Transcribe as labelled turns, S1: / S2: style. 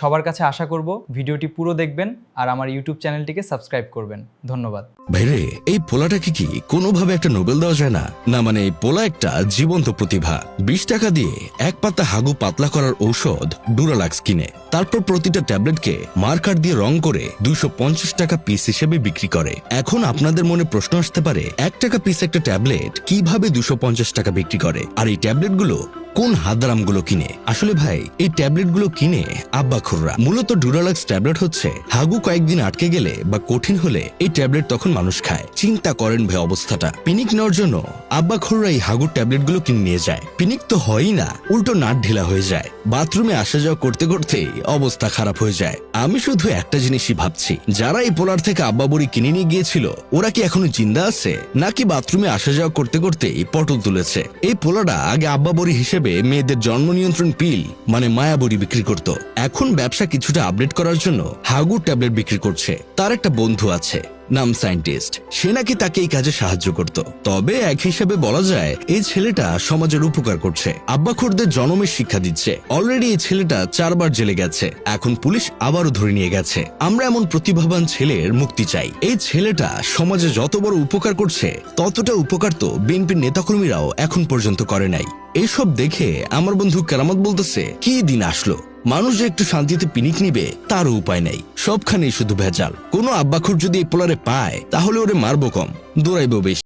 S1: সবার কাছে আশা করব ভিডিওটি পুরো দেখবেন আর আমার ইউটিউব চ্যানেলটিকে সাবস্ক্রাইব করবেন। ধন্যবাদ।
S2: ভাইরে, এই পোলাটাকে কি কোনোভাবে একটা নোবেল দেওয়া যায় না? না মানে এই পোলা একটা জীবন্ত প্রতিভা। 20 টাকা দিয়ে এক পাতা হাগু পাতলা করার ঔষধ ডুরালাক্স কিনে, তারপর প্রতিটা ট্যাবলেটকে মার্কার দিয়ে রং করে 250 টাকা পিস হিসেবে বিক্রি করে। এখন আপনাদের মনে প্রশ্ন আসতে পারে, 1 টাকা পিস একটা ট্যাবলেট কিভাবে 250 টাকা বিক্রি করে? আর এই ট্যাবলেটগুলো কোন হাদারামগুলো কিনে? আসলে ভাই, এই ট্যাবলেটগুলো কিনে আব্বাখুররা। মূলত ডুরালাক্স ট্যাবলেট হচ্ছে হাগু কয়েকদিন আটকে গেলে বা কঠিন হলে এই ট্যাবলেট তখন মানুষ খায়। চিন্তা করেন ভাই অবস্থাটা। পিনিক নেওয়ার জন্য আব্বাখুররা এই হাগুর ট্যাবলেটগুলো কিনে নিয়ে যায়। পিনিক তো হয়ই না, উল্টো নাট ঢিলা হয়ে যায়। বাথরুমে আসা যাওয়া করতে করতেই অবস্থা খারাপ হয়ে যায়। আমি শুধু একটা জিনিসই ভাবছি, যারা এই পোলার থেকে আব্বা বড়ি কিনে নিয়ে গিয়েছিল ওরা কি এখনো জিন্দা আছে, নাকি বাথরুমে আসা যাওয়া করতে করতেই পটল তুলেছে? এই পোলাটা আগে আব্বা বড়ি হিসেবে মেয়েদের জন্ম নিয়ন্ত্রণ পিল মানে মায়াবড়ি বিক্রি করত। এখন ব্যবসা কিছুটা আপডেট করার জন্য হাগুর ট্যাবলেট বিক্রি করছে। তার একটা বন্ধু আছে, নাম সায়েন্টিস্ট। সে নাকি তাকে এই কাজে সাহায্য করত। তবে এক হিসাবে বলা যায় এই ছেলেটা সমাজের উপকার করছে, আব্বাখুরদের জনমের শিক্ষা দিচ্ছে। অলরেডি এই ছেলেটা 4 বার জেলে গেছে, এখন পুলিশ আবারও ধরে নিয়ে গেছে। আমরা এমন প্রতিভাবান ছেলের মুক্তি চাই। এই ছেলেটা সমাজে যত বড় উপকার করছে ততটা উপকার তো বিএনপির নেতাকর্মীরাও এখন পর্যন্ত করে নাই। এইসব দেখে আমার বন্ধু কেরামত বলতেছে, কি দিন আসলো, মানুষ যে একটু শান্তিতে পিনিক নিবে তারও উপায় নেই। সবখানেই শুধু ভেজাল। কোনো আব্বাখুর যদি এই পোলারে পায় তাহলে ওরে মারবো কম, দৌড়াইবো বেশি।